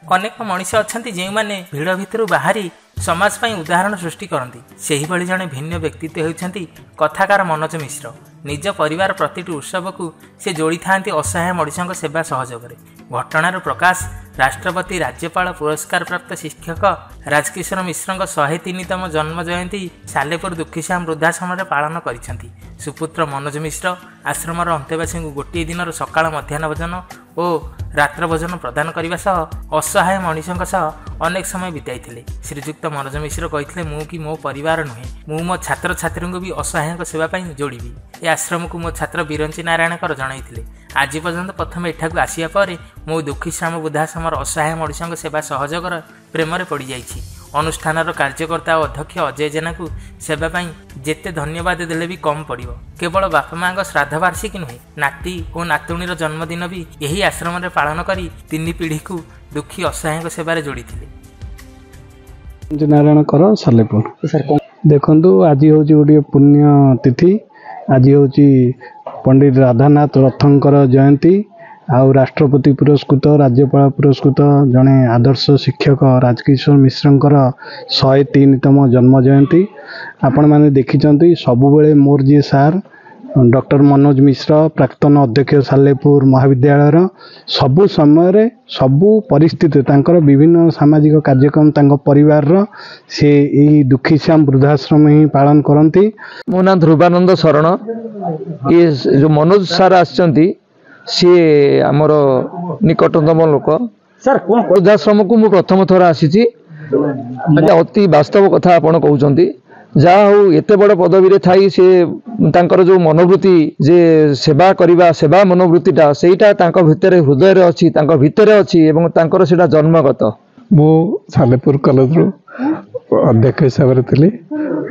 अनेक मनीष अच्छा जो मैंने भिड़ भितर बाहरी समाज पर उदाहरण सृष्टि करती से ही जड़े भिन्न व्यक्तित्व होती कथाकार मनोज मिश्र। निज परिवार प्रतिटी उत्सव को से जोड़ी था असहाय मनीषों सेवा सहयोग। घटनार प्रकाश राष्ट्रपति राज्यपाल पुरस्कार प्राप्त शिक्षक राजकिशोर मिश्र 103तम जन्म जयंती सालेपुर दुखीश्याम वृद्धाश्रम पालन कर सुपुत्र मनोज मिश्र आश्रमर अंतेवासी को गोटे दिन सकाळ मध्याह्न भोजन और रात्र भोजन प्रदान करने सह असहाय मनीषों सह अनेक समय बिताई। श्रीजुक्त मनोज मिश्र कहते मु कि मो परिवार नुहे मु मो छात्र छात्री को भी असहाय सेवाई जोड़ी। ए आश्रम को मो छात्र बिरंची नारायणकर जनईले आज पर्यंत प्रथम एठाक आसिया पर मो दुखीश्याम वृद्धाश्रम असहाय मनीषों सेवा सहयोग प्रेम पड़ जाइछि। अनुष्ठानर कार्यकर्ता और अध्यक्ष अजय जेना को सेवाई जेते धन्यवाद देले भी कम पड़ो। केवल बापा माँ श्राद्ध वार्षिकी नुहे नाती और नातुणीर जन्मदिन भी यही आश्रम पालन करी 3 पीढ़ी को दुखी असहाय सेवार जोड़ी। नारायण कर सालेपुर देखु आज हूँ गोटे पुण्य तिथि। आज हूँ पंडित राधानाथ रथंकर जयंती आउ राष्ट्रपति पुरस्कृत राज्यपाल पुरस्कृत जड़े आदर्श शिक्षक राजकिशोर मिश्रंकर 103तम जन्म जयंती। आपण मैंने देखी सबुबले मोर जी सार डॉक्टर मनोज मिश्र प्राक्तन अध्यक्ष सालेपुर महाविद्यालय सबु समय सबु परिस्थिति तांकर विभिन्न सामाजिक कार्यक्रम तांको परिवार से यही दुखीश्याम वृद्धाश्रम ही पालन करती। मो ना ध्रुवानंद शरण। ये जो मनोज सार आछंती सी आमर निकटतम लोक सर वृद्धाश्रम को मु प्रथम थर आसी अति वास्तव कथा आपण कहउचंती। जहा हो एते बड़ पदवी रे थाई से तांकर जो मनोवृत्ति जे सेवा करिबा सेवा मनोवृत्तिटा सेटा तांको भितरे हृदय रे अछि तांको भितरे अछि एवं तांकर सेटा जन्मगत। मु सालेपुर कॉलेज रो अध्यक्ष हिसाब रे थिली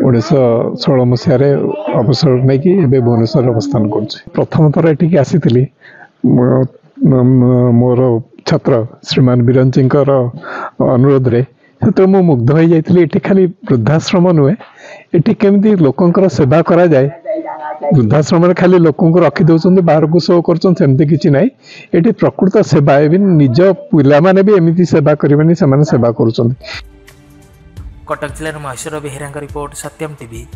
1916 मसीह रे अवसर नै कि एबे भुवनेश्वर अवस्थान करछि। प्रथम थर एठी आसीथिली मोर छात्र श्रीमान बिरंचींकर अनुरोध रे तो मु मुग्ध हो जाइए। ये खाली वृद्धाश्रम नुहे ये केमती लोकंकर सेवा करा जाए। वृद्धाश्रम खाली लोकों को रखी दौरान बाहर को शो करमती किसी ना ये प्रकृत सेवा इवन निज पिला माने भी एमती सेवा करें से सेवा कर। कटक जिलार महेश्वर बेहेरा रिपोर्ट सत्यम टीवी।